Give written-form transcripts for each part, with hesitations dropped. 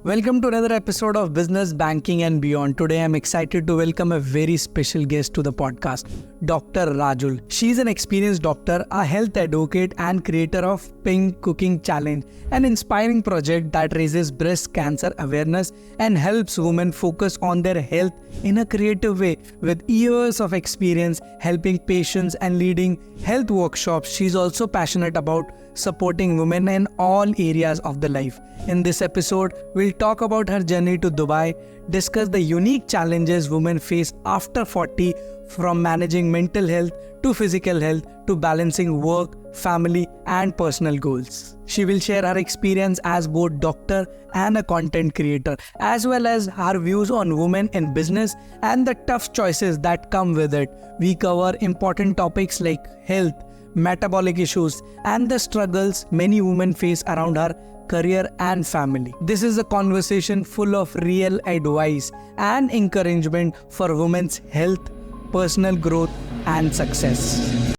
Welcome to another episode of Business, Banking and Beyond. Today I'm excited to welcome a very special guest to the podcast, Dr. Rajul. She's an experienced doctor, a health advocate and creator of Pink Cooking Challenge, an inspiring project that raises breast cancer awareness and helps women focus on their health in a creative way. With years of experience helping patients and leading health workshops, she's also passionate about supporting women in all areas of the life. In this episode, we'll talk about her journey to Dubai, discuss the unique challenges women face after 40, from managing mental health to physical health to balancing work, family and personal goals. She will share her experience as both doctor and a content creator, as well as her views on women in business and the tough choices that come with it. We cover important topics like health, metabolic issues and the struggles many women face around her career and family. This is a conversation full of real advice and encouragement for women's health, personal growth and success.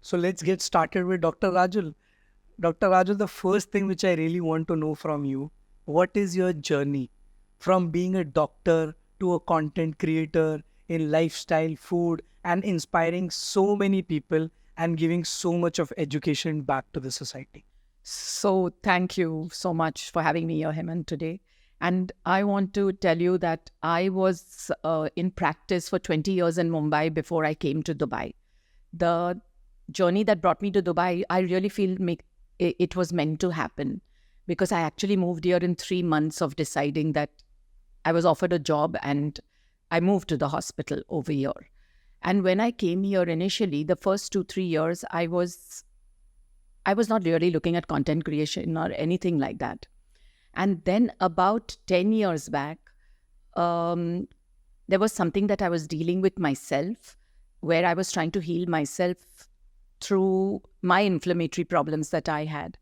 So let's get started with Dr. Rajul. Dr. Rajul, the first thing which I really want to know from you, what is your journey from being a doctor to a content creator in lifestyle, food, and inspiring so many people and giving so much of education back to the society? So thank you so much for having me here, Hemant, today. And I want to tell you that I was in practice for 20 years in Mumbai before I came to Dubai. The journey that brought me to Dubai, I really feel it was meant to happen, because I actually moved here in 3 months of deciding that I was offered a job and I moved to the hospital over here. And when I came here initially, the first 2-3 years, I was not really looking at content creation or anything like that. And then about 10 years back, there was something that I was dealing with myself, where I was trying to heal myself through my inflammatory problems that I had.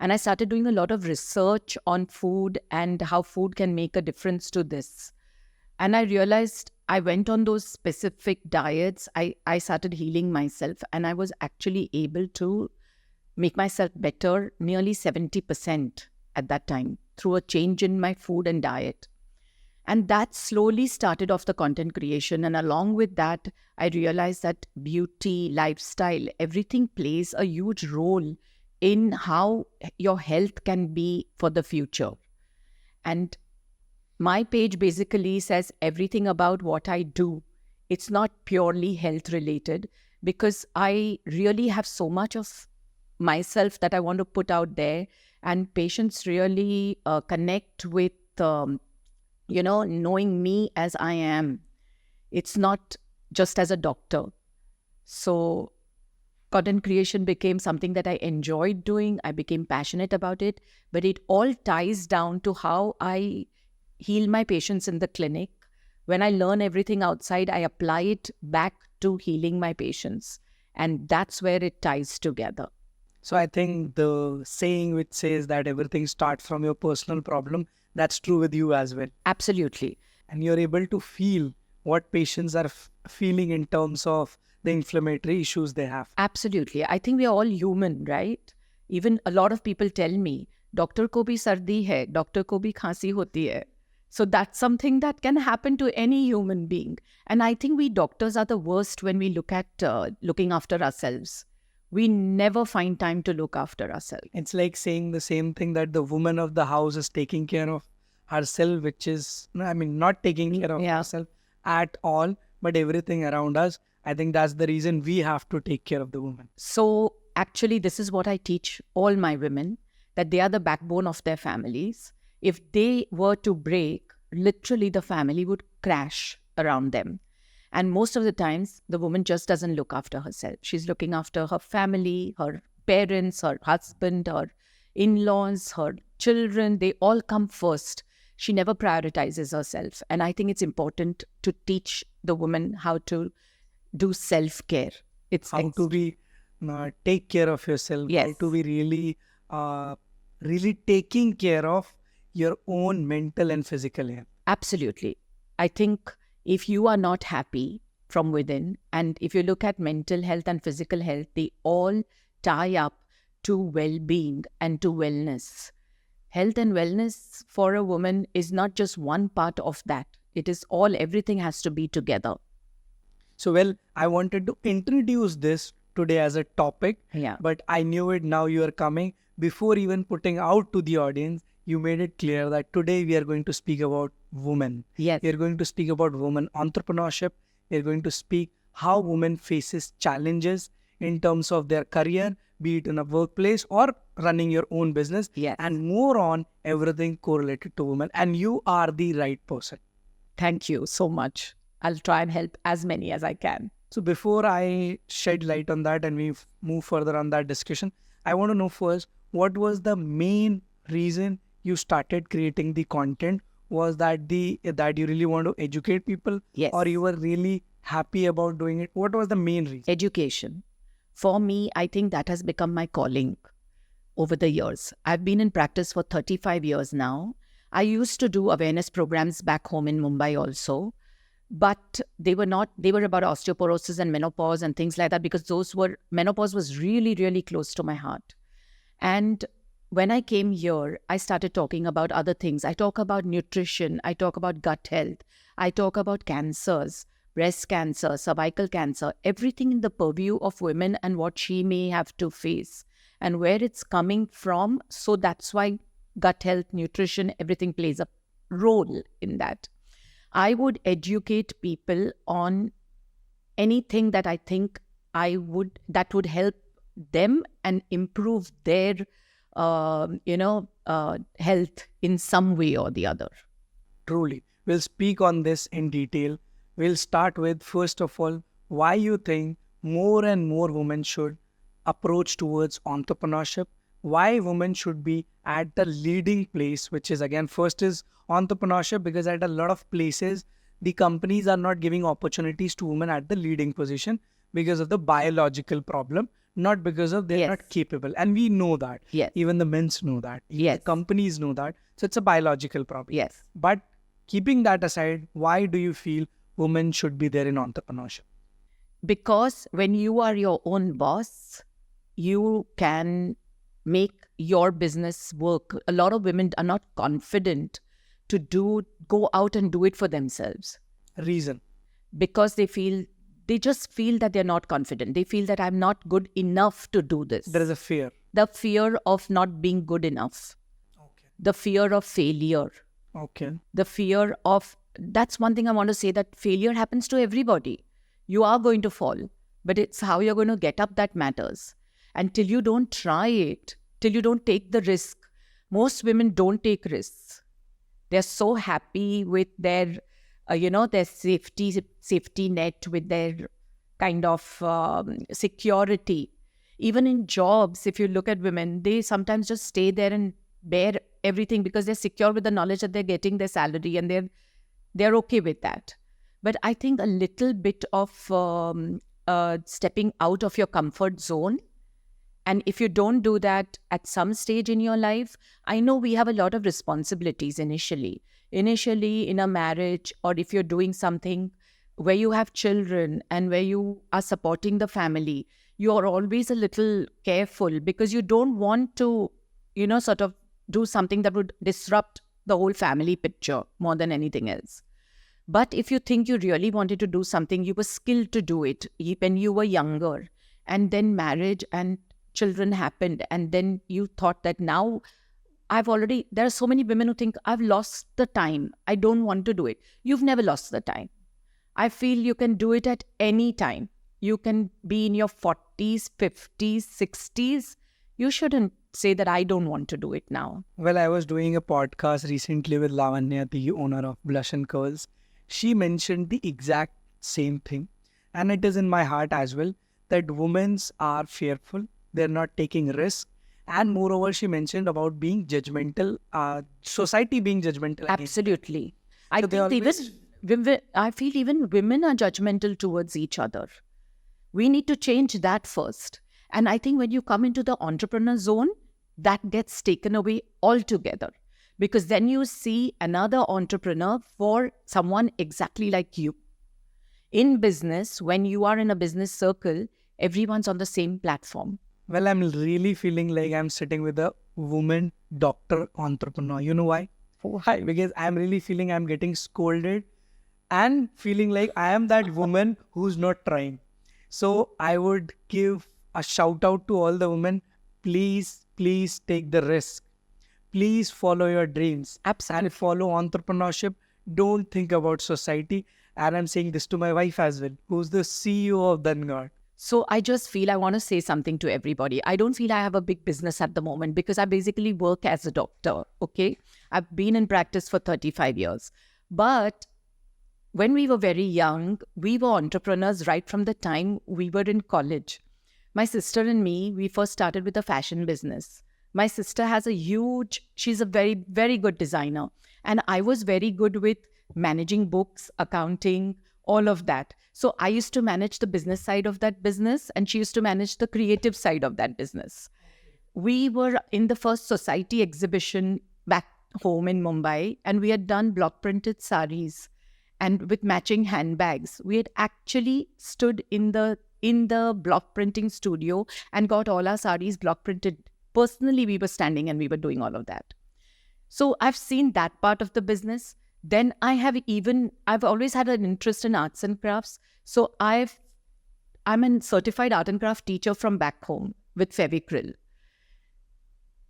And I started doing a lot of research on food and how food can make a difference to this. And I realized I went on those specific diets. I started healing myself, and I was actually able to make myself better nearly 70% at that time through a change in my food and diet. And that slowly started off the content creation. And along with that, I realized that beauty, lifestyle, everything plays a huge role in how your health can be for the future. And my page basically says everything about what I do. It's not purely health related, because I really have so much of myself that I want to put out there, and patients really connect with, knowing me as I am. It's not just as a doctor. So content creation became something that I enjoyed doing. I became passionate about it, but it all ties down to how I heal my patients in the clinic. When I learn everything outside, I apply it back to healing my patients. And that's where it ties together. So I think the saying which says that everything starts from your personal problem, that's true with you as well. Absolutely. And you're able to feel what patients are feeling in terms of the inflammatory issues they have. Absolutely. I think we are all human, right? Even a lot of people tell me, doctor ko bhi sardi hai, doctor ko bhi khansi hoti hai. So that's something that can happen to any human being. And I think we doctors are the worst when we look at looking after ourselves. We never find time to look after ourselves. It's like saying the same thing that the woman of the house is taking care of herself, which is, not taking care of herself at all, but everything around us. I think that's the reason we have to take care of the woman. So actually, this is what I teach all my women, that they are the backbone of their families. If they were to break, literally the family would crash around them. And most of the times, the woman just doesn't look after herself. She's looking after her family, her parents, her husband, her in-laws, her children. They all come first. She never prioritizes herself. And I think it's important to teach the woman how to do self-care. It's how to be take care of yourself. Yes. How to be really taking care of your own mental and physical health. Absolutely. I think if you are not happy from within, and if you look at mental health and physical health, they all tie up to well-being and to wellness. Health and wellness for a woman is not just one part of that. It is all, everything has to be together. So, well, I wanted to introduce this today as a topic, Yeah. but I knew it now you are coming. Before even putting out to the audience, you made it clear that today we are going to speak about women. Yes. We are going to speak about women entrepreneurship. We are going to speak how women faces challenges in terms of their career, be it in a workplace or running your own business, Yes. and more on everything correlated to women. And you are the right person. Thank you so much. I'll try and help as many as I can. So before I shed light on that and we move further on that discussion, I want to know first, what was the main reason you started creating the content? Was that that you really want to educate people? Yes. Or you were really happy about doing it? What was the main reason? Education. For me, I think that has become my calling over the years. I've been in practice for 35 years now. I used to do awareness programs back home in Mumbai also, but they were about osteoporosis and menopause and things like that, because menopause was really, really close to my heart. And when I came here, I started talking about other things. I talk about nutrition, I talk about gut health, I talk about cancers, breast cancer, cervical cancer, everything in the purview of women and what she may have to face and where it's coming from. So that's why gut health, nutrition, everything plays a role in that. I would educate people on anything that I think that would help them and improve their, health in some way or the other. Truly. We'll speak on this in detail. We'll start with, first of all, why you think more and more women should approach towards entrepreneurship, why women should be at the leading place, which is again, first is entrepreneurship, because at a lot of places, the companies are not giving opportunities to women at the leading position because of the biological problem, not because of they're Yes. not capable. And we know that. Yes. Even the men's know that. Even Yes. the companies know that. So it's a biological problem. Yes. But keeping that aside, why do you feel women should be there in entrepreneurship? Because when you are your own boss, you can make your business work. A lot of women are not confident to go out and do it for themselves Reason. because they just feel that they're not confident. They feel that I'm not good enough to do this. There is a fear. The fear of not being good enough. Okay. The fear of failure. Okay. The fear of, that's one thing I want to say, that failure happens to everybody. You are going to fall, but it's how you're going to get up that matters. And till you don't try it, till you don't take the risk, most women don't take risks. They're so happy with their, their safety net, with their kind of security. Even in jobs, if you look at women, they sometimes just stay there and bear everything because they're secure with the knowledge that they're getting their salary and they're okay with that. But I think a little bit of stepping out of your comfort zone, and if you don't do that at some stage in your life, I know we have a lot of responsibilities initially in a marriage, or if you're doing something where you have children and where you are supporting the family, you're always a little careful because you don't want to, sort of do something that would disrupt the whole family picture more than anything else. But if you think you really wanted to do something, you were skilled to do it when you were younger, and then marriage and children happened, and then you thought that now there are so many women who think, I've lost the time, I don't want to do it. You've never lost the time. I feel you can do it at any time. You can be in your 40s, 50s, 60s. You shouldn't say that I don't want to do it now. Well, I was doing a podcast recently with Lavanya, the owner of Blush and Curls. She mentioned the exact same thing. And it is in my heart as well, that women are fearful. They're not taking risks. And moreover, she mentioned about being judgmental, society being judgmental. Absolutely. I So feel even women are judgmental towards each other. We need to change that first. And I think when you come into the entrepreneur zone, that gets taken away altogether. Because then you see another entrepreneur for someone exactly like you. In business, when you are in a business circle, everyone's on the same platform. Well, I'm really feeling like I'm sitting with a woman doctor entrepreneur. You know why? Why? Because I'm really feeling I'm getting scolded and feeling like I am that woman who's not trying. So I would give a shout out to all the women. Please, please take the risk. Please follow your dreams Absolutely. and follow entrepreneurship. Don't think about society. And I'm saying this to my wife as well, who's the CEO of Dangard. So I just feel I want to say something to everybody. I don't feel I have a big business at the moment because I basically work as a doctor, okay? I've been in practice for 35 years. But when we were very young, we were entrepreneurs right from the time we were in college. My sister and me, we first started with a fashion business. My sister has she's a very, very good designer. And I was very good with managing books, accounting, all of that. So I used to manage the business side of that business, and she used to manage the creative side of that business. We were in the first society exhibition back home in Mumbai, and we had done block printed saris and with matching handbags. We had actually stood in the block printing studio and got all our saris block printed. Personally, we were standing and we were doing all of that. So I've seen that part of the business. Then I've always had an interest in arts and crafts. So I'm a certified art and craft teacher from back home with Fevicryl.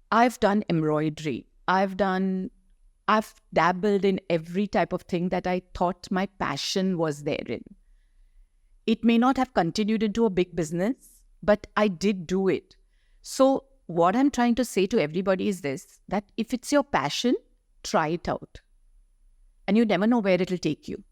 I've done embroidery. I've dabbled in every type of thing that I thought my passion was therein. It may not have continued into a big business, but I did do it. So what I'm trying to say to everybody is this, that if it's your passion, try it out. And you never know where it'll take you.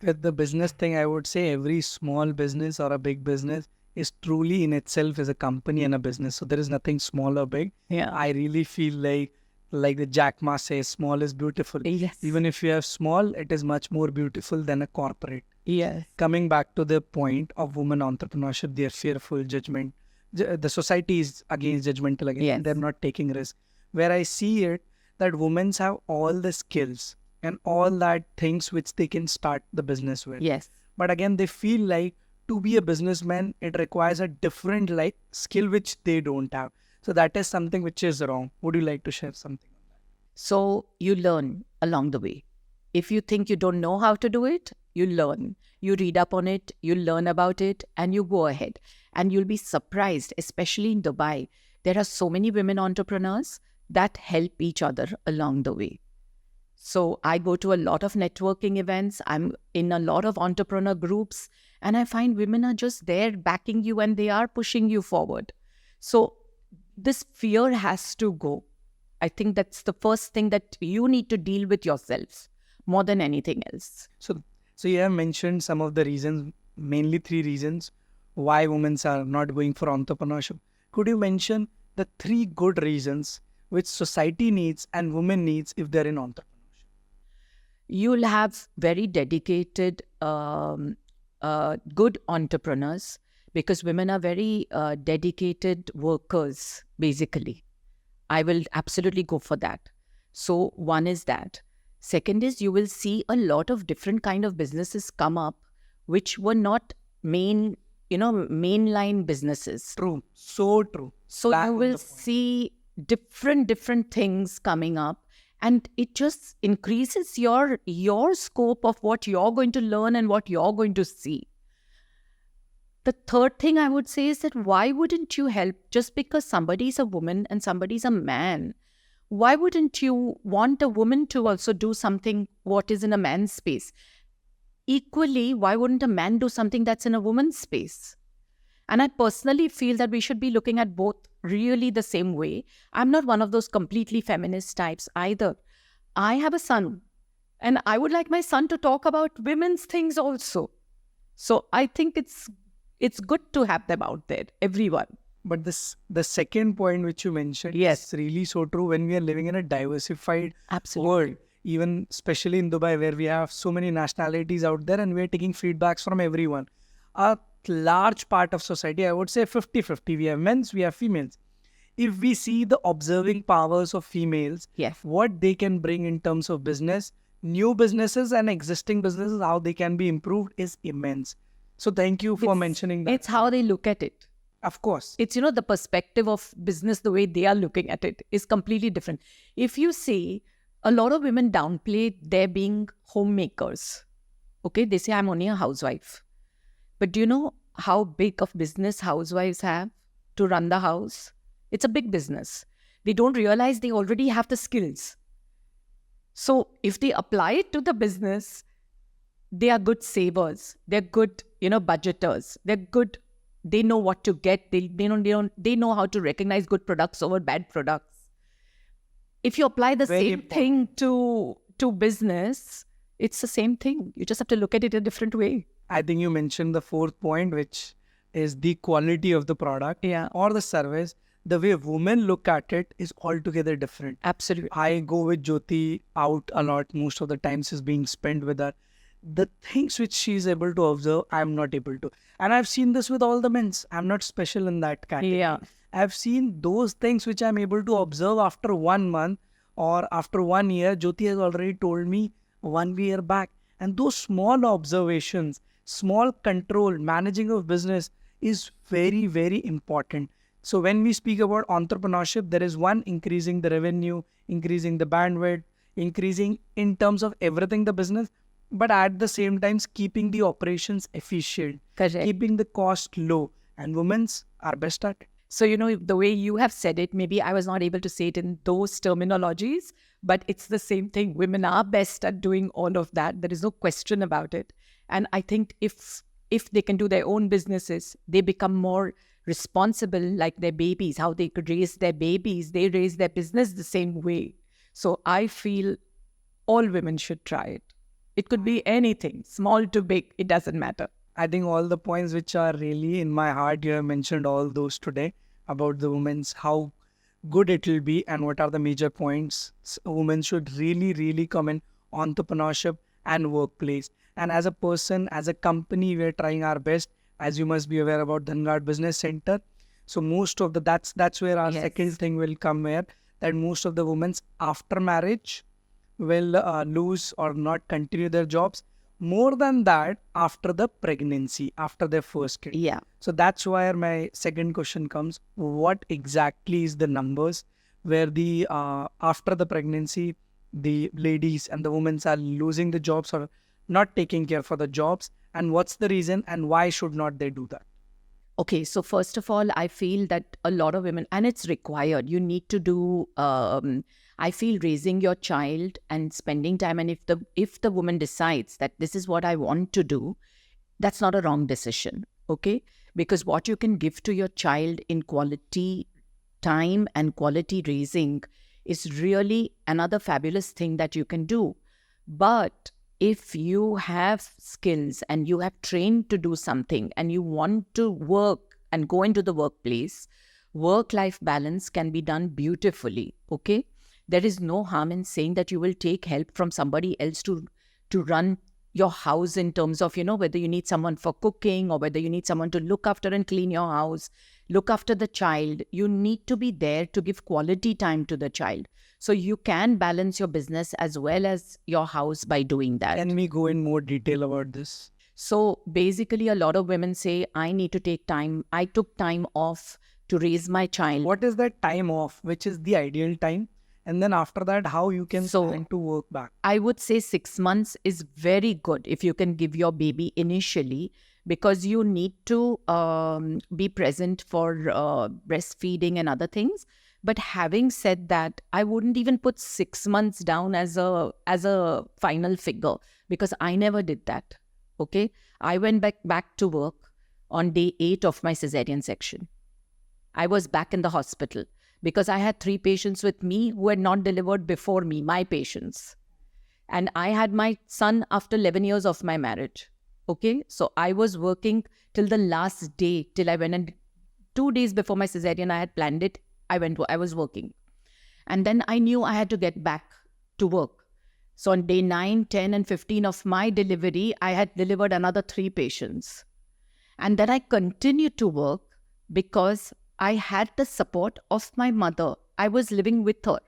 With the business thing, I would say every small business or a big business is truly in itself is a company and a business. So there is nothing small or big. Yeah. I really feel like the Jack Ma says, small is beautiful. Yes. Even if you have small, it is much more beautiful than a corporate. Yes. Coming back to the point of women entrepreneurship, they are fearful, judgment. The society is against judgmental again. Yes. They're not taking risk. Where I see it, that women have all the skills and all that things which they can start the business with. Yes. But again, they feel like to be a businessman, it requires a different skill which they don't have. So that is something which is wrong. Would you like to share something on that? So you learn along the way. If you think you don't know how to do it, you learn. You read up on it, you learn about it, and you go ahead. And you'll be surprised, especially in Dubai. There are so many women entrepreneurs that help each other along the way. So I go to a lot of networking events. I'm in a lot of entrepreneur groups, and I find women are just there backing you and they are pushing you forward. So this fear has to go. I think that's the first thing that you need to deal with yourself more than anything else. So you have mentioned some of the reasons, mainly 3 reasons why women are not going for entrepreneurship. Could you mention the 3 good reasons which society needs and women needs if they're in entrepreneurship? You'll have very dedicated, good entrepreneurs, because women are very dedicated workers, basically. I will absolutely go for that. So one is that. Second is you will see a lot of different kind of businesses come up, which were not mainline businesses. True. So true. So you will see different things coming up, and it just increases your scope of what you're going to learn and what you're going to see. The third thing I would say is that why wouldn't you help just because somebody's a woman and somebody's a man? Why wouldn't you want a woman to also do something what is in a man's space? Equally, why wouldn't a man do something that's in a woman's space? And I personally feel that we should be looking at both really the same way. I'm not one of those completely feminist types either. I have a son, and I would like my son to talk about women's things also. So I think it's good to have them out there, everyone. But the second point which you mentioned is really so true when we are living in a diversified world, even especially in Dubai where we have so many nationalities out there and we are taking feedbacks from everyone. A large part of society, I would say 50-50, we have men's, we have females. If we see the observing powers of females, what they can bring in terms of business, new businesses and existing businesses, how they can be improved is immense. So thank you for mentioning that. It's how they look at it. Of course. It's, the perspective of business, the way they are looking at it is completely different. If you see, a lot of women downplay their being homemakers. Okay, they say, I'm only a housewife. But do you know how big of business housewives have to run the house? It's a big business. They don't realize they already have the skills. So if they apply it to the business, they are good savers. They're good, budgeters. They're good. They know what to get. They know how to recognize good products over bad products. If you apply the Very same important. thing to business, it's the same thing. You just have to look at it a different way. I think you mentioned the fourth point, which is the quality of the product or the service. The way women look at it is altogether different. Absolutely. I go with Jyoti out a lot. Most of the times is being spent with her. The things which she is able to observe, I'm not able to. And I've seen this with all the men's. I'm not special in that category. Yeah. I've seen those things which I'm able to observe after 1 month or after 1 year. Jyoti has already told me 1 year back. And those small observations, small control, managing of business is very, very important. So when we speak about entrepreneurship, there is one, increasing the revenue, increasing the bandwidth, increasing in terms of everything the business, but at the same time keeping the operations efficient, Correct. keeping the cost low, and women's are best at it. So, the way you have said it, maybe I was not able to say it in those terminologies, but it's the same thing. Women are best at doing all of that. There is no question about it. And I think if they can do their own businesses, they become more responsible, like their babies, how they could raise their babies. They raise their business the same way. So I feel all women should try it. It could be anything, small to big, it doesn't matter. I think all the points which are really in my heart, you have mentioned all those today about the women's, how good it will be and what are the major points women should really, really come in entrepreneurship and workplace. And as a person, as a company, we're trying our best. As you must be aware about Dhangad Business Center. So most of that's where our second thing will come, where that most of the women after marriage will lose or not continue their jobs. More than that, after the pregnancy, after their first kid. Yeah. So that's where my second question comes. What exactly is the numbers where the after the pregnancy, the ladies and the women are losing the jobs or not taking care for the jobs, and what's the reason and why should not they do that? Okay, so first of all, I feel that a lot of women, and it's required, you need to do, I feel raising your child and spending time. And if the woman decides that this is what I want to do, that's not a wrong decision, okay? Because what you can give to your child in quality time and quality raising is really another fabulous thing that you can do. But if you have skills and you have trained to do something and you want to work and go into the workplace, work-life balance can be done beautifully, okay? There is no harm in saying that you will take help from somebody else to run your house in terms of, whether you need someone for cooking or whether you need someone to look after and clean your house, look after the child. You need to be there to give quality time to the child. So you can balance your business as well as your house by doing that. Can we go in more detail about this? So basically, a lot of women say, I need to take time. I took time off to raise my child. What is that time off, which is the ideal time? And then after that, how you can plan to work back? I would say 6 months is very good if you can give your baby initially, because you need to be present for breastfeeding and other things. But having said that, I wouldn't even put 6 months down as a final figure, because I never did that. Okay, I went back to work on day 8 of my cesarean section. I was back in the hospital because I had 3 patients with me who had not delivered before me, my patients. And I had my son after 11 years of my marriage. Okay, so I was working till the last day, till I went, and 2 days before my cesarean, I had planned it. I was working. And then I knew I had to get back to work. So on day 9, 10 and 15 of my delivery, I had delivered another 3 patients. And then I continued to work because I had the support of my mother. I was living with her.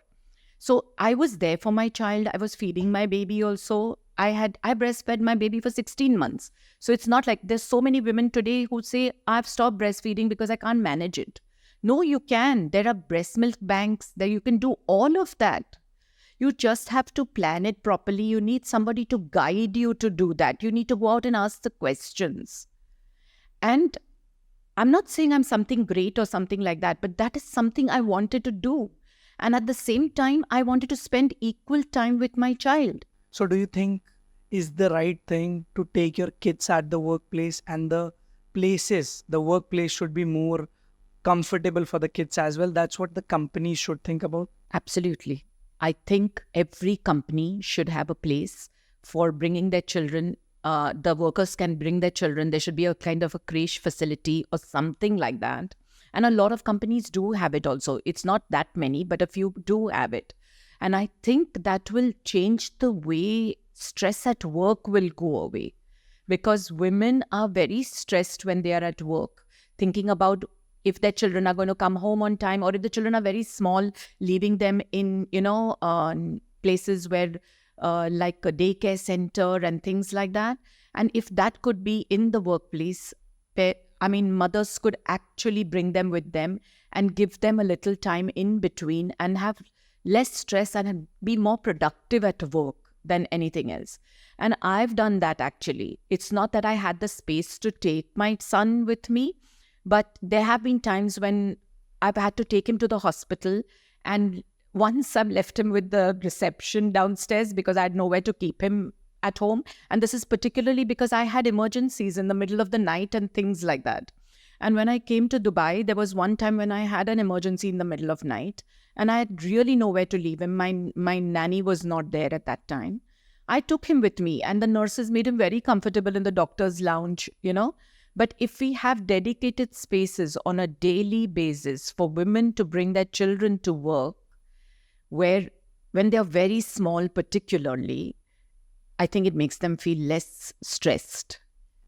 So I was there for my child. I was feeding my baby also. I breastfed my baby for 16 months. So it's not like there's so many women today who say, I've stopped breastfeeding because I can't manage it. No, you can. There are breast milk banks there. You can do all of that. You just have to plan it properly. You need somebody to guide you to do that. You need to go out and ask the questions. And I'm not saying I'm something great or something like that, but that is something I wanted to do. And at the same time, I wanted to spend equal time with my child. So do you think is the right thing to take your kids at the workplace, and the workplace should be more comfortable for the kids as well? That's what the company should think about. Absolutely. I think every company should have a place for bringing their children. The workers can bring their children. There should be a kind of a creche facility or something like that. And a lot of companies do have it also. It's not that many, but a few do have it. And I think that will change the way stress at work will go away. Because women are very stressed when they are at work, thinking about if their children are going to come home on time, or if the children are very small, leaving them in, places where like a daycare center and things like that. And if that could be in the workplace, mothers could actually bring them with them and give them a little time in between and have less stress and be more productive at work than anything else. And I've done that actually. It's not that I had the space to take my son with me, but there have been times when I've had to take him to the hospital, and once I've left him with the reception downstairs because I had nowhere to keep him at home. And this is particularly because I had emergencies in the middle of the night and things like that. And when I came to Dubai, there was one time when I had an emergency in the middle of night and I had really nowhere to leave him. My nanny was not there at that time. I took him with me and the nurses made him very comfortable in the doctor's lounge, But if we have dedicated spaces on a daily basis for women to bring their children to work, where when they're very small particularly, I think it makes them feel less stressed.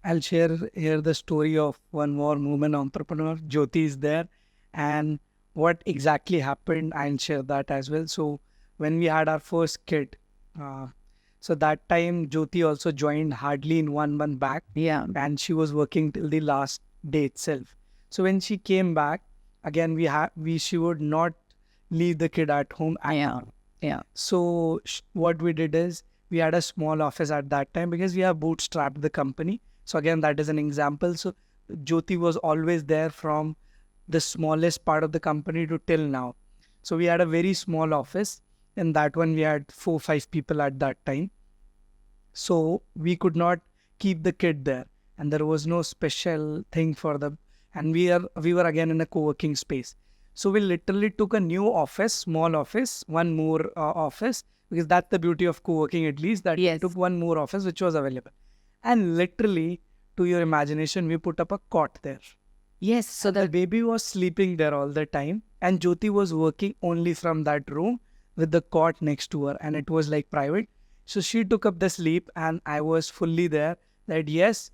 I'll share here the story of one more woman entrepreneur. Jyoti is there, and what exactly happened, I'll share that as well. So when we had our first kid, so that time Jyoti also joined hardly in 1 month back. Yeah. And she was working till the last day itself. So when she came back, again, she would not leave the kid at home. Yeah. So what we did is we had a small office at that time because we have bootstrapped the company. So again, that is an example. So Jyoti was always there from the smallest part of the company to till now. So we had a very small office. In that one, we had 4-5 people at that time. So we could not keep the kid there. And there was no special thing for them. And we were again in a co-working space. So we literally took a new office, small office, one more office, because that's the beauty of co-working, at least, that Yes. we took one more office which was available. And literally, to your imagination, we put up a cot there. Yes. So The baby was sleeping there all the time, and Jyoti was working only from that room with the cot next to her, and it was like private. So she took up the sleep, and I was fully there that yes,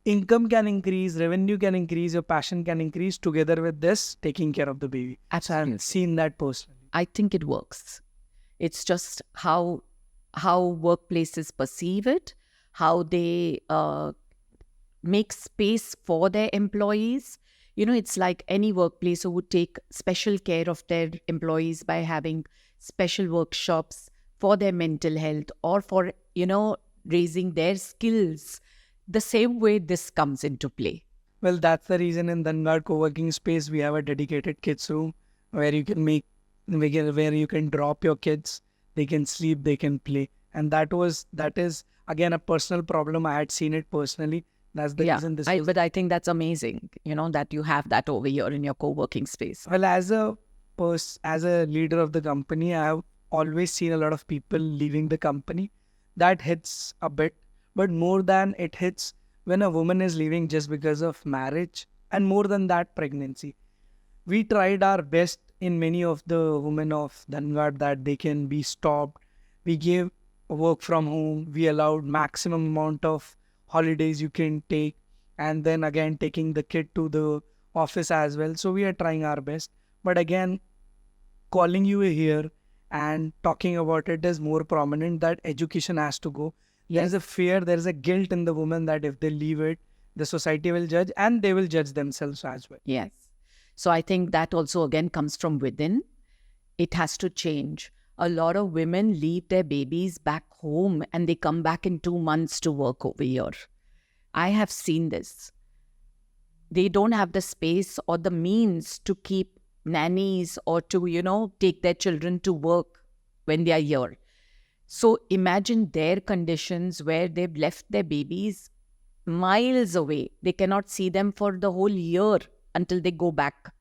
income can increase, revenue can increase, your passion can increase together with this taking care of the baby. Absolutely. So I've seen that personally. I think it works. It's just how workplaces perceive it, how they make space for their employees. It's like any workplace who would take special care of their employees by having special workshops for their mental health or for, raising their skills. The same way this comes into play. Well, that's the reason in Dhanbad co-working space, we have a dedicated kids room where you can where you can drop your kids, they can sleep, they can play. And that is again a personal problem. I had seen it personally. That's the reason this but I think that's amazing, that you have that over here in your co-working space. Well, as a leader of the company, I have always seen a lot of people leaving the company. That hits a bit, but more than it hits when a woman is leaving just because of marriage, and more than that, pregnancy. We tried our best in many of the women of Dhanbad that they can be stopped. We gave work from home. We allowed maximum amount of holidays you can take, and then again taking the kid to the office as well. So we are trying our best. But again, calling you here and talking about it is more prominent that education has to go. There is a fear, there is a guilt in the woman that if they leave it, the society will judge and they will judge themselves as well. Yes. So I think that also again comes from within. It has to change. A lot of women leave their babies back home and they come back in 2 months to work over here. I have seen this. They don't have the space or the means to keep nannies or to, take their children to work when they are here. So imagine their conditions where they've left their babies miles away. They cannot see them for the whole year until they go back.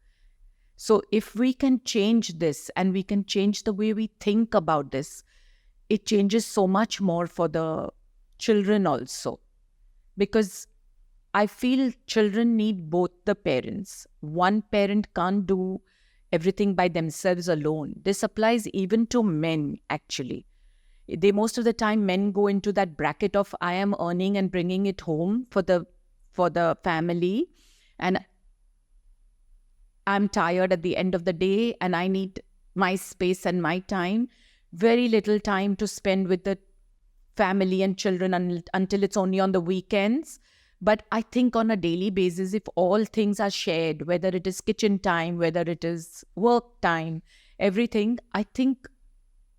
So if we can change this and we can change the way we think about this, it changes so much more for the children also. Because I feel children need both the parents. One parent can't do everything by themselves alone. This applies even to men, actually. Most of the time, men go into that bracket of I am earning and bringing it home for the family, and I'm tired at the end of the day and I need my space and my time. Very little time to spend with the family and children until it's only on the weekends. But I think on a daily basis, if all things are shared, whether it is kitchen time, whether it is work time, everything, I think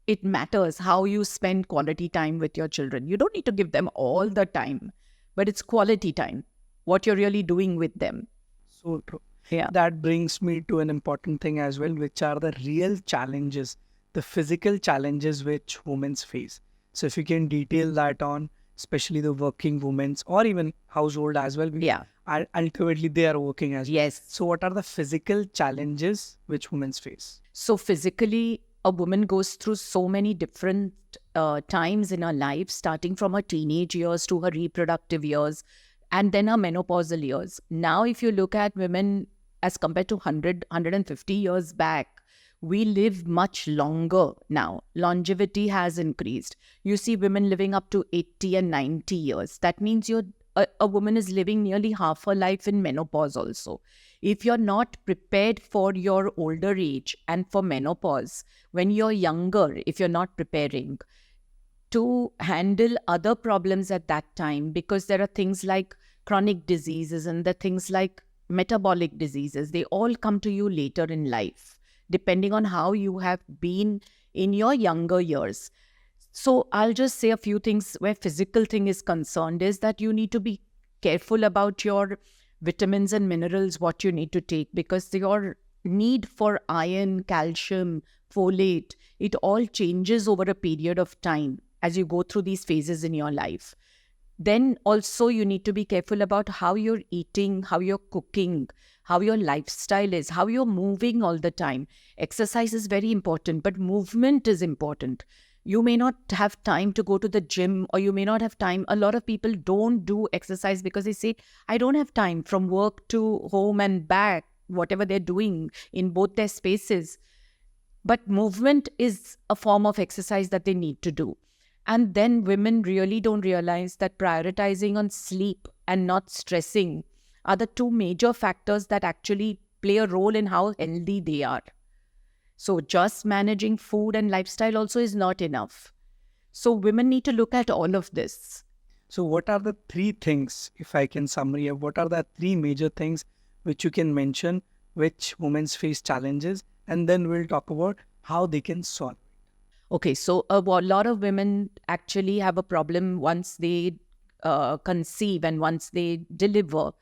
it matters how you spend quality time with your children. You don't need to give them all the time, but it's quality time, what you're really doing with them. So true. Yeah. That brings me to an important thing as well, which are the real challenges, the physical challenges which women face. So if you can detail that on, especially the working women or even household as well. Yeah. Ultimately, they are working as well. Yes. So what are the physical challenges which women face? So physically, a woman goes through so many different times in her life, starting from her teenage years to her reproductive years, and then her menopausal years. Now, if you look at women as compared to 150 years back, we live much longer now. Longevity has increased. You see women living up to 80 and 90 years. That means a woman is living nearly half her life in menopause also. If you're not prepared for your older age and for menopause, when you're younger, if you're not preparing to handle other problems at that time, because there are things like chronic diseases and the things like metabolic diseases, they all come to you later in life, depending on how you have been in your younger years. So I'll just say a few things where physical thing is concerned is that you need to be careful about your vitamins and minerals, what you need to take, because your need for iron, calcium, folate, it all changes over a period of time as you go through these phases in your life. Then also you need to be careful about how you're eating, how you're cooking, how your lifestyle is, how you're moving all the time. Exercise is very important, but movement is important. You may not have time to go to the gym, or you may not have time. A lot of people don't do exercise because they say, I don't have time from work to home and back, whatever they're doing in both their spaces. But movement is a form of exercise that they need to do. And then women really don't realize that prioritizing on sleep and not stressing are the two major factors that actually play a role in how healthy they are. So just managing food and lifestyle also is not enough. So women need to look at all of this. So what are the three things, if I can summary, what are the three major things which you can mention which women face challenges, and then we'll talk about how they can solve it. Okay, so a lot of women actually have a problem once they conceive and once they deliver,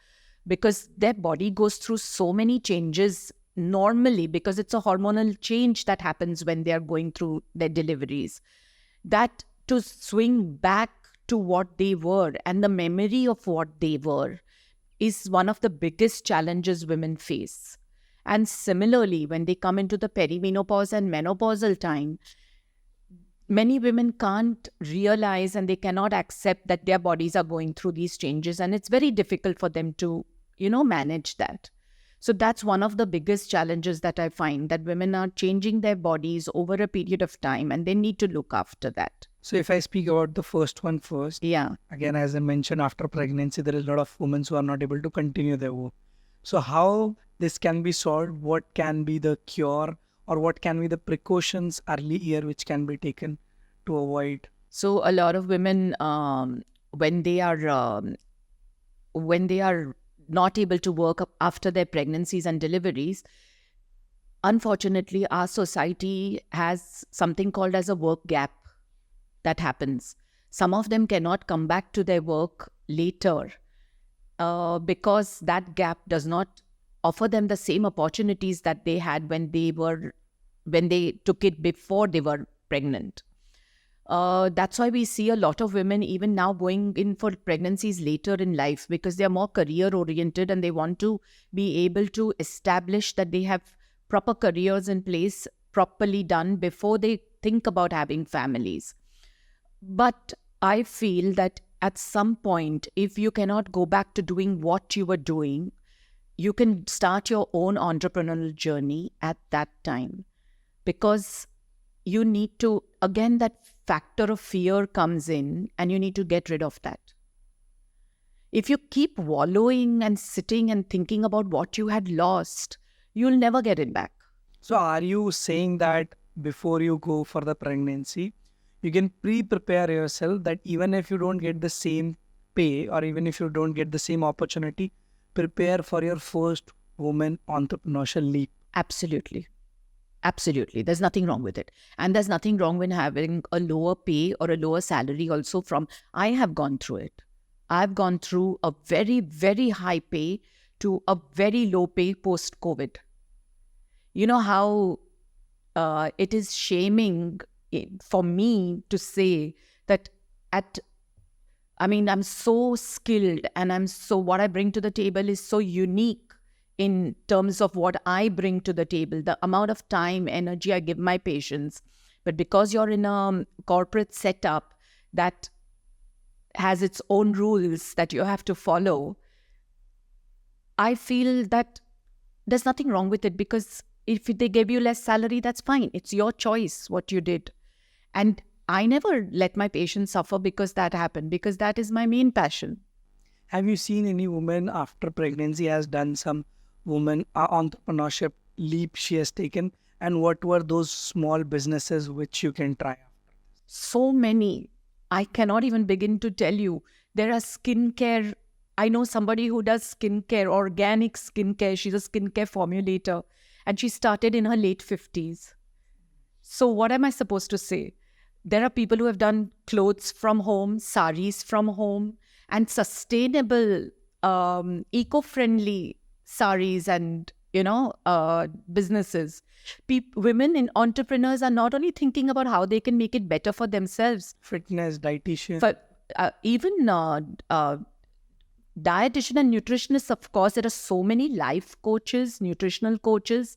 because their body goes through so many changes normally, because it's a hormonal change that happens when they are going through their deliveries, that to swing back to what they were and the memory of what they were is one of the biggest challenges women face. And similarly, when they come into the perimenopause and menopausal time, many women can't realize and they cannot accept that their bodies are going through these changes, and it's very difficult for them to, manage that. So that's one of the biggest challenges that I find, that women are changing their bodies over a period of time and they need to look after that. So if I speak about the first one first, Yeah. again, as I mentioned, after pregnancy, there is a lot of women who are not able to continue their work. So how this can be solved? What can be the cure, or what can be the precautions early year which can be taken to avoid? So a lot of women, when they are not able to work after their pregnancies and deliveries, unfortunately, our society has something called as a work gap that happens. Some of them cannot come back to their work later because that gap does not offer them the same opportunities that they had when they took it before they were pregnant. That's why we see a lot of women even now going in for pregnancies later in life, because they are more career oriented and they want to be able to establish that they have proper careers in place, properly done before they think about having families. But I feel that at some point, if you cannot go back to doing what you were doing, you can start your own entrepreneurial journey at that time, because you need to, again, that factor of fear comes in and you need to get rid of that. If you keep wallowing and sitting and thinking about what you had lost, you'll never get it back. So are you saying that before you go for the pregnancy, you can prepare yourself that even if you don't get the same pay or even if you don't get the same opportunity, prepare for your first woman entrepreneurial leap? Absolutely. Absolutely. There's nothing wrong with it. And there's nothing wrong with having a lower pay or a lower salary also I have gone through it. I've gone through a very, very high pay to a very low pay post-COVID. You know how it is shaming for me to say that I'm so skilled and what I bring to the table is so unique in terms of what I bring to the table, the amount of time, energy I give my patients. But because you're in a corporate setup that has its own rules that you have to follow, I feel that there's nothing wrong with it, because if they gave you less salary, that's fine. It's your choice what you did. And I never let my patients suffer because that happened, because that is my main passion. Have you seen any woman after pregnancy has done some woman entrepreneurship leap she has taken, and what were those small businesses which you can try after? So many. I cannot even begin to tell you. There are skincare. I know somebody who does skincare, organic skincare. She's a skincare formulator and she started in her late 50s. So what am I supposed to say? There are people who have done clothes from home, saris from home, and sustainable, eco-friendly saris and, businesses. Women entrepreneurs are not only thinking about how they can make it better for themselves. Fitness, dietitian. But even dietitian and nutritionists, of course, there are so many life coaches, nutritional coaches,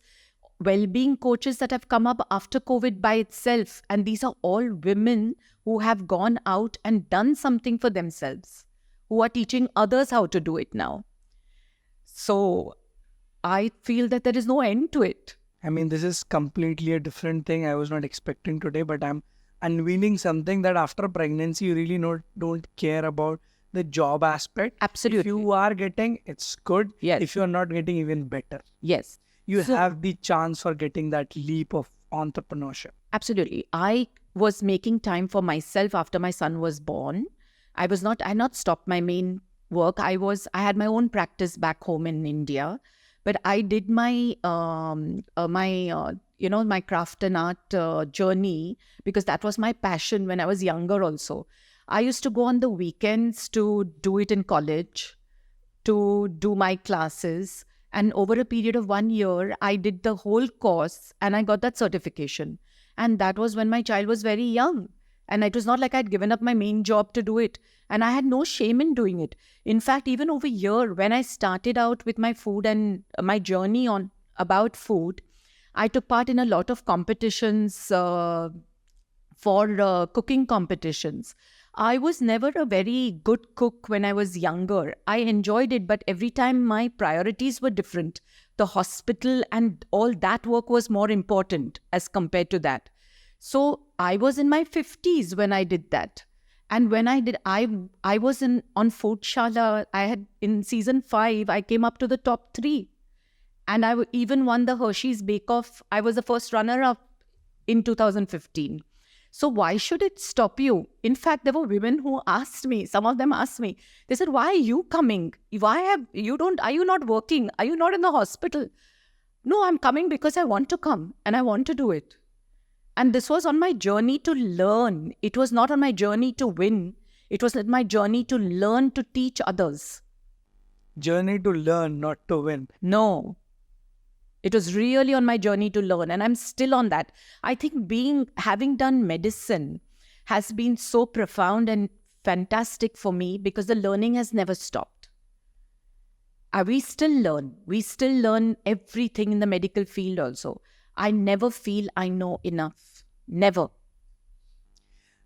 well-being coaches that have come up after COVID by itself. And these are all women who have gone out and done something for themselves, who are teaching others how to do it now. So I feel that there is no end to it. I mean, this is completely a different thing I was not expecting today, but I'm unveiling something that after pregnancy, you really don't care about the job aspect. Absolutely. If you are getting, it's good. Yes. If you're not getting, even better. Yes. You have the chance for getting that leap of entrepreneurship. Absolutely. I was making time for myself after my son was born. I had not stopped my main work. I had my own practice back home in India, but I did my my craft and art journey because that was my passion when I was younger also. I used to go on the weekends to do it in college, to do my classes. And over a period of 1 year, I did the whole course and I got that certification. And that was when my child was very young. And it was not like I'd given up my main job to do it. And I had no shame in doing it. In fact, even over here, when I started out with my food and my journey about food, I took part in a lot of competitions for cooking competitions. I was never a very good cook when I was younger. I enjoyed it, but every time my priorities were different. The hospital and all that work was more important as compared to that. So I was in my 50s when I did that. And when I did, I was on Food Shala. In season 5, I came up to the top 3. And I even won the Hershey's Bake Off. I was the first runner up in 2015. So why should it stop you? In fact, there were women who asked me, some of them asked me, they said, why are you coming? Are you not working? Are you not in the hospital? No, I'm coming because I want to come and I want to do it. And this was on my journey to learn. It was not on my journey to win. It was my journey to learn to teach others. Journey to learn, not to win. No. It was really on my journey to learn, and I'm still on that. I think having done medicine has been so profound and fantastic for me because the learning has never stopped. We still learn. We still learn everything in the medical field also. I never feel I know enough. Never.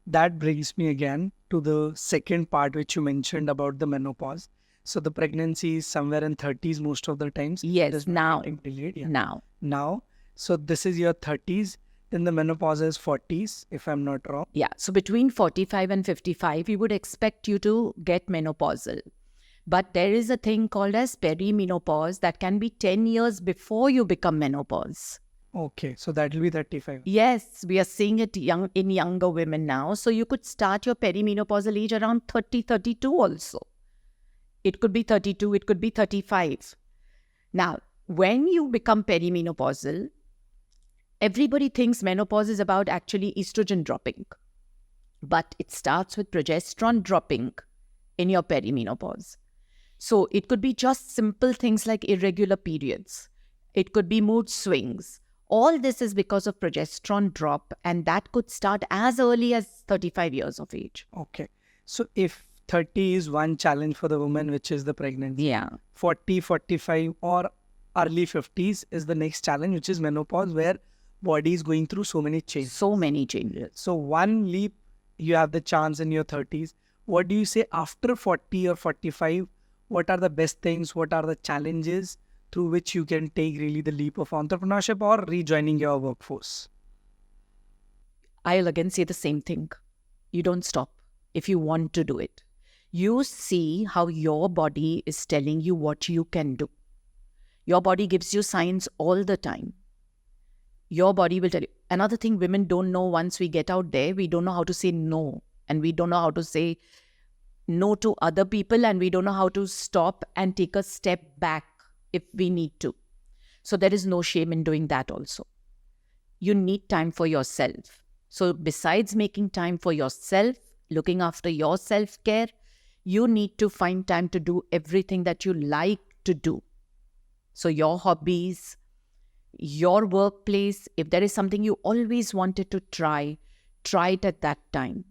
That brings me again to the second part which you mentioned about the menopause. So the pregnancy is somewhere in 30s most of the times. Yes, now. Delayed, yeah. Now. So this is your 30s. Then the menopause is 40s, if I'm not wrong. Yeah. So between 45 and 55, we would expect you to get menopausal. But there is a thing called as perimenopause that can be 10 years before you become menopause. Okay. So that will be 35. Yes, we are seeing it in younger women now. So you could start your perimenopausal age around 30, 32 also. It could be 32, it could be 35. Now, when you become perimenopausal, everybody thinks menopause is about actually estrogen dropping. But it starts with progesterone dropping in your perimenopause. So it could be just simple things like irregular periods. It could be mood swings. All this is because of progesterone drop, and that could start as early as 35 years of age. Okay. So if 30 is one challenge for the woman, which is the pregnancy. Yeah. 40, 45 or early 50s is the next challenge, which is menopause, where body is going through so many changes. So many changes. So one leap, you have the chance in your 30s. What do you say after 40 or 45? What are the best things? What are the challenges through which you can take really the leap of entrepreneurship or rejoining your workforce? I'll again say the same thing. You don't stop if you want to do it. You see how your body is telling you what you can do. Your body gives you signs all the time. Your body will tell you. Another thing women don't know, once we get out there, we don't know how to say no. And we don't know how to say no to other people, and we don't know how to stop and take a step back if we need to. So there is no shame in doing that also. You need time for yourself. So besides making time for yourself, looking after your self-care, you need to find time to do everything that you like to do. So your hobbies, your workplace, if there is something you always wanted to try it at that time.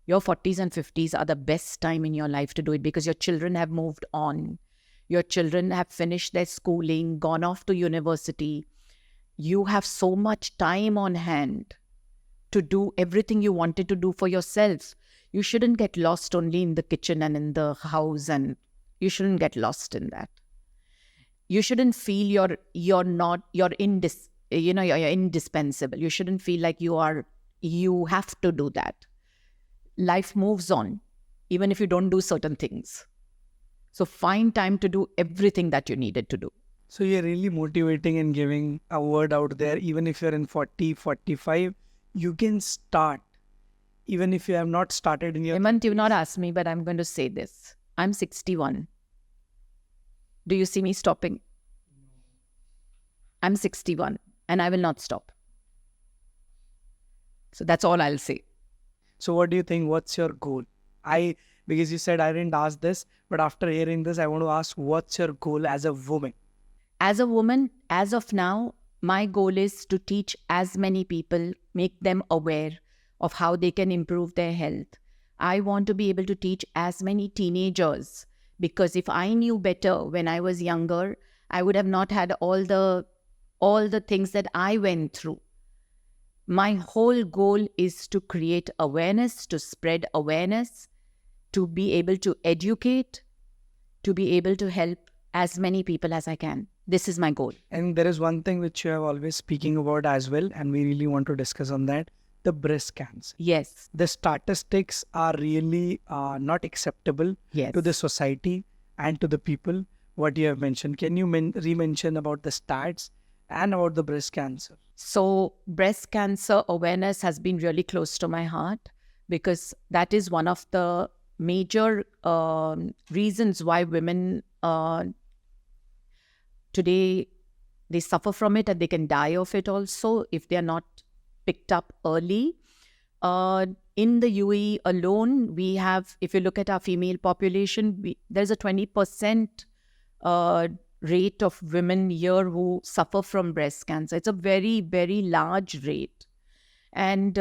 Your 40s and 50s are the best time in your life to do it because your children have moved on. Your children have finished their schooling, gone off to university. You have so much time on hand to do everything you wanted to do for yourself. You shouldn't get lost only in the kitchen and in the house, and you shouldn't get lost in that. You shouldn't feel you're indispensable. You shouldn't feel like you have to do that. Life moves on, even if you don't do certain things. So find time to do everything that you needed to do. So you're really motivating and giving a word out there. Even if you're in 40, 45, you can start. Even if you have not started in your... Hemant, you've not asked me, but I'm going to say this. I'm 61. Do you see me stopping? I'm 61 and I will not stop. So that's all I'll say. So what do you think? What's your goal? Because you said I didn't ask this, but after hearing this, I want to ask, what's your goal as a woman? As a woman, as of now, my goal is to teach as many people, make them aware of how they can improve their health. I want to be able to teach as many teenagers, because if I knew better when I was younger, I would have not had all the things that I went through. My whole goal is to create awareness, to spread awareness, to be able to educate, to be able to help as many people as I can. This is my goal. And there is one thing which you have always speaking about as well, and we really want to discuss on that, the breast cancer. Yes. The statistics are really not acceptable Yes. to the society and to the people. what you have mentioned. Can you re-mention about the stats and about the breast cancer? So, breast cancer awareness has been really close to my heart because that is one of the major reasons why women today they suffer from it and they can die of it also if they are not picked up early. In the UAE alone, we have, if you look at our female population, there's a 20% rate of women here who suffer from breast cancer. It's a very, very large rate. And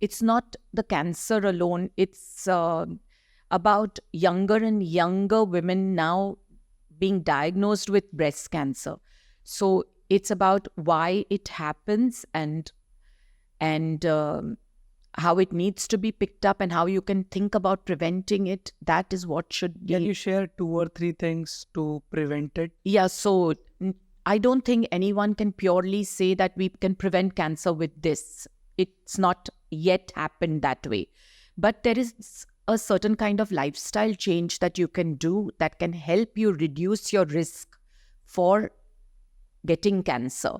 it's not the cancer alone, it's about younger and younger women now being diagnosed with breast cancer. So it's about why it happens and how it needs to be picked up and how you can think about preventing it. That is what should be. Can you share 2 or 3 things to prevent it? Yeah, so I don't think anyone can purely say that we can prevent cancer with this. It's not yet happened that way. But there is a certain kind of lifestyle change that you can do that can help you reduce your risk for getting cancer.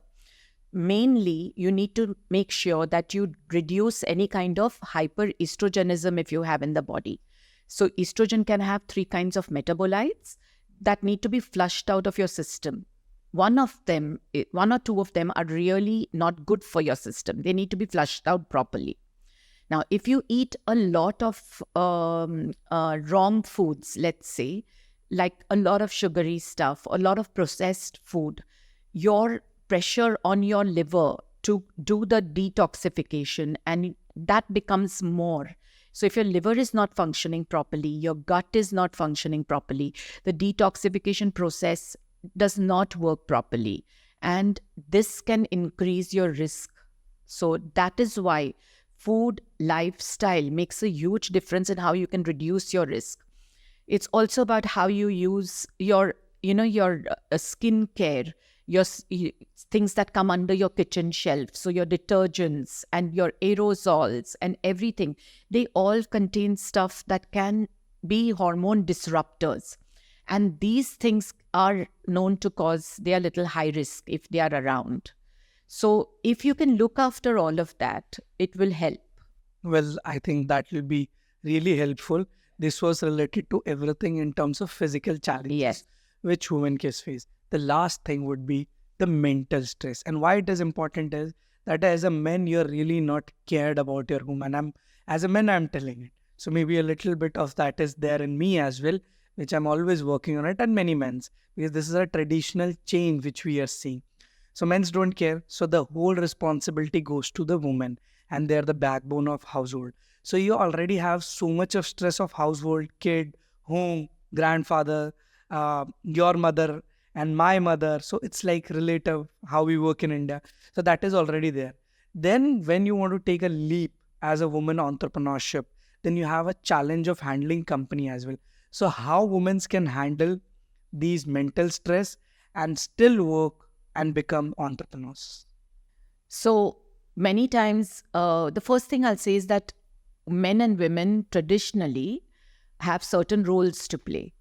Mainly, you need to make sure that you reduce any kind of hyperestrogenism if you have in the body. So estrogen can have 3 kinds of metabolites that need to be flushed out of your system. One or 2 of them are really not good for your system. They need to be flushed out properly. Now, if you eat a lot of wrong foods, let's say, like a lot of sugary stuff, a lot of processed food, your pressure on your liver to do the detoxification, and that becomes more. So if your liver is not functioning properly, your gut is not functioning properly, the detoxification process does not work properly. And this can increase your risk. So that is why food lifestyle makes a huge difference in how you can reduce your risk. It's also about how you use your skin care, things that come under your kitchen shelf. So your detergents and your aerosols and everything, they all contain stuff that can be hormone disruptors. And these things are known to cause, they are little high risk if they are around. So if you can look after all of that, it will help. Well, I think that will be really helpful. This was related to everything in terms of physical challenges Yes. which women can face. The last thing would be the mental stress. And why it is important is that as a man, you're really not cared about your woman. As a man, I'm telling it. So maybe a little bit of that is there in me as well, which I'm always working on it, and many men's, because this is a traditional change which we are seeing. So men's don't care. So the whole responsibility goes to the woman, and they're the backbone of household. So you already have so much of stress of household, kid, home, grandfather, your mother and my mother. So it's like relative how we work in India. So that is already there. Then when you want to take a leap as a woman entrepreneurship, then you have a challenge of handling company as well. So how women can handle these mental stress and still work and become entrepreneurs? So many times, the first thing I'll say is that men and women traditionally have certain roles to play,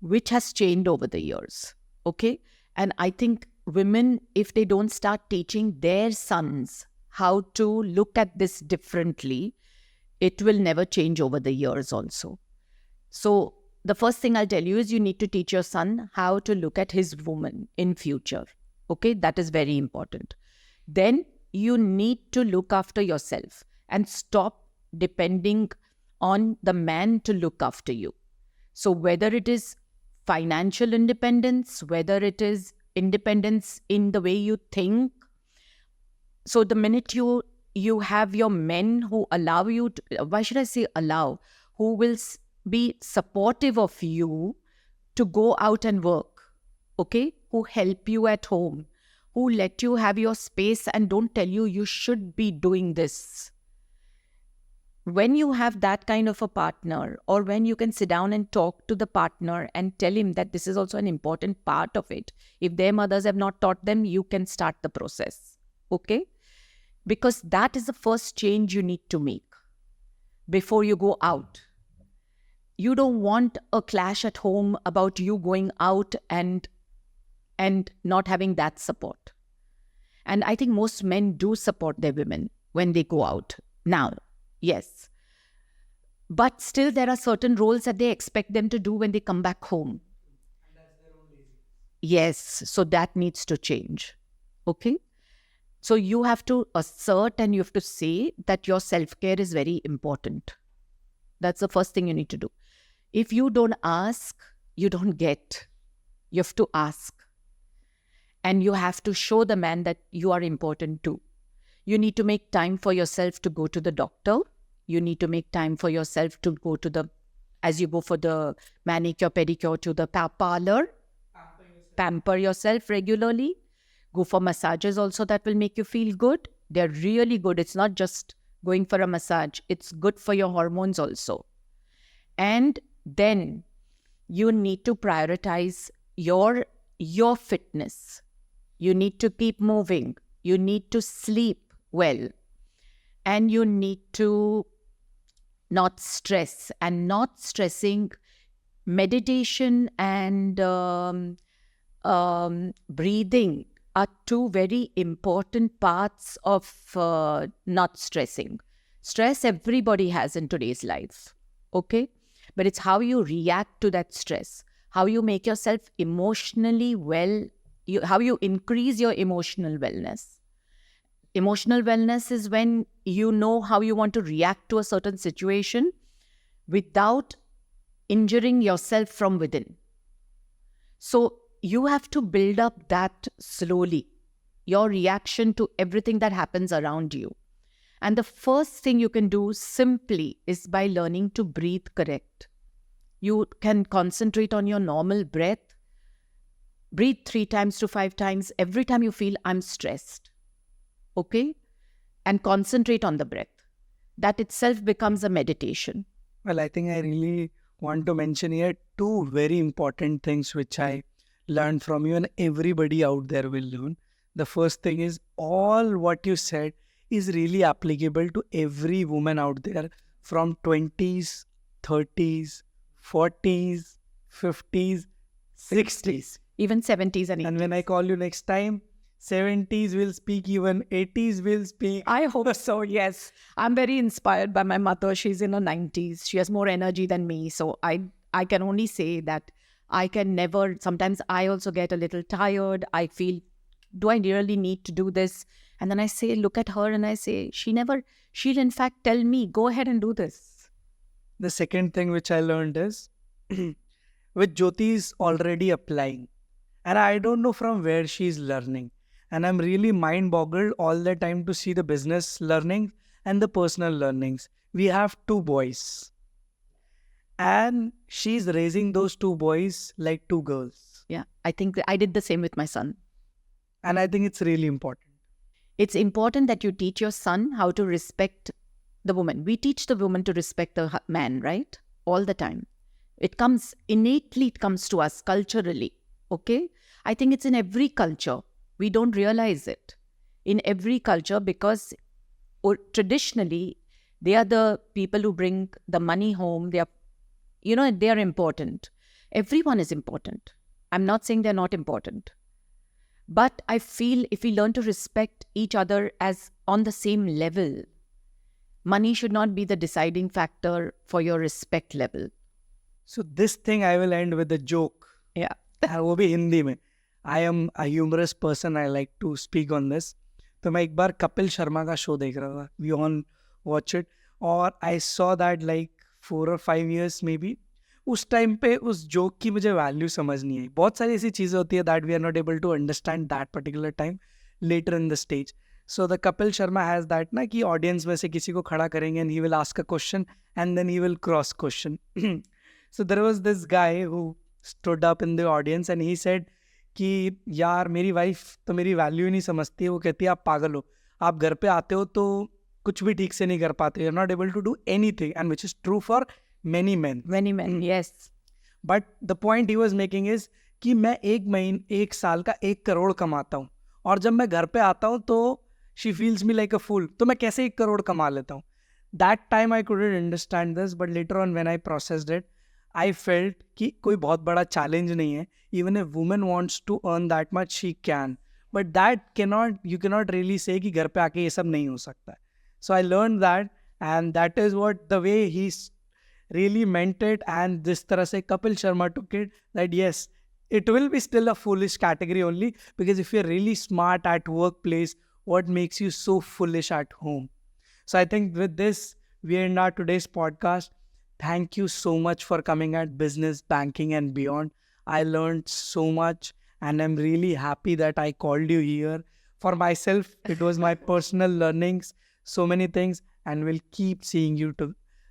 which has changed over the years. Okay. And I think women, if they don't start teaching their sons how to look at this differently, it will never change over the years also. So the first thing I'll tell you is you need to teach your son how to look at his woman in future. Okay, that is very important. Then you need to look after yourself and stop depending on the man to look after you. So whether it is financial independence, whether it is independence in the way you think. So the minute you have your men who allow you to, why should I say allow, who will be supportive of you to go out and work, okay, who help you at home, who let you have your space and don't tell you should be doing this. When you have that kind of a partner, or when you can sit down and talk to the partner and tell him that this is also an important part of it, if their mothers have not taught them, you can start the process, okay? Because that is the first change you need to make before you go out. You don't want a clash at home about you going out and not having that support. And I think most men do support their women when they go out now. Yes. But still, there are certain roles that they expect them to do when they come back home. Yes. So that needs to change. Okay. So you have to assert and you have to say that your self-care is very important. That's the first thing you need to do. If you don't ask, you don't get. You have to ask. And you have to show the man that you are important too. You need to make time for yourself to go to the doctor. You need to make time for yourself to go to the, as you go for the manicure, pedicure, to the parlor. Pamper yourself regularly. Go for massages also, that will make you feel good. They're really good. It's not just going for a massage. It's good for your hormones also. And then you need to prioritize your fitness. You need to keep moving. You need to sleep well. And you need to not stress. And not stressing, meditation and breathing are two very important parts of not stressing. Stress everybody has in today's life, okay? But it's how you react to that stress, how you make yourself emotionally well, how you increase your emotional wellness. Emotional wellness is when you know how you want to react to a certain situation without injuring yourself from within. So you have to build up that slowly, your reaction to everything that happens around you. And the first thing you can do simply is by learning to breathe correct. You can concentrate on your normal breath. Breathe 3 times to 5 times every time you feel I'm stressed. Okay? And concentrate on the breath. That itself becomes a meditation. Well, I think I really want to mention here 2 very important things which I learned from you and everybody out there will learn. The first thing is all what you said is really applicable to every woman out there from 20s, 30s, 40s, 50s, 60s. Even 70s and 80s. And when I call you next time, 70s will speak, even 80s will speak. I hope so, yes. I'm very inspired by my mother. She's in her 90s. She has more energy than me. So I can only say that I can never, sometimes I also get a little tired. I feel, do I really need to do this? And then I say, look at her and I say, she'll in fact tell me, go ahead and do this. The second thing which I learned is, with Jyoti is already applying. And I don't know from where she's learning. And I'm really mind-boggled all the time to see the business learning and the personal learnings. We have 2 boys. And she's raising those 2 boys like 2 girls. Yeah, I think I did the same with my son. And I think it's really important. It's important that you teach your son how to respect the woman. We teach the woman to respect the man, right? All the time. It comes innately, it comes to us culturally. Okay? I think it's in every culture. We don't realize it. In every culture, because traditionally, they are the people who bring the money home. They are important. Everyone is important. I'm not saying they're not important. But I feel if we learn to respect each other as on the same level, money should not be the deciding factor for your respect level. So this thing I will end with a joke. Yeah. वो भी हिंदी में. I am a humorous person. I like to speak on this. तो मैं एक बार कपिल शर्मा का show देख रहा था. We all watch it. और I saw that like 4 or 5 years maybe. उस टाइम पे उस जोक की मुझे वैल्यू समझ नहीं आई. बहुत सारी ऐसी चीज़ें होती है that we are not able to understand that particular time later in the stage. So the Kapil Sharma has that ना कि audience में से किसी को खड़ा करेंगे and he will ask a question and then he will cross question. So there was this guy who stood up in the audience and he said कि यार मेरी वाइफ तो मेरी वैल्यू ही नहीं समझती है. वो कहती है आप पागल हो, आप घर पे आते हो तो कुछ भी ठीक से नहीं कर पाते. You're not able to do anything, and which is true for many men. Many men, yes. But the point he was making is कि मैं एक साल का 1 करोड़ कमाता हूँ और जब मैं घर पे आता हूँ तो she feels me like a fool. तो मैं कैसे 1 करोड़ कमा लेता हूँ? That time I couldn't understand this, but later on when I processed it, I felt कि कोई बहुत बड़ा challenge नहीं है. Even if woman wants to earn that much, she can. But you cannot really say कि घर पे आके ये सब नहीं हो सकता है. So I learned that, and that is what the way he really meant it. And this तरह से Kapil Sharma took it, that yes, it will be still a foolish category only, because if you're really smart at workplace, what makes you so foolish at home? So I think with this, we end our today's podcast. Thank you so much for coming at business, banking, and beyond. I learned so much, and I'm really happy that I called you here. For myself, it was my personal learnings, so many things, and we'll keep seeing you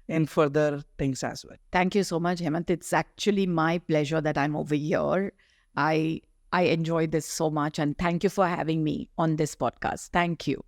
in further things as well. Thank you so much, Hemant. It's actually my pleasure that I'm over here. I enjoy this so much, and thank you for having me on this podcast. Thank you.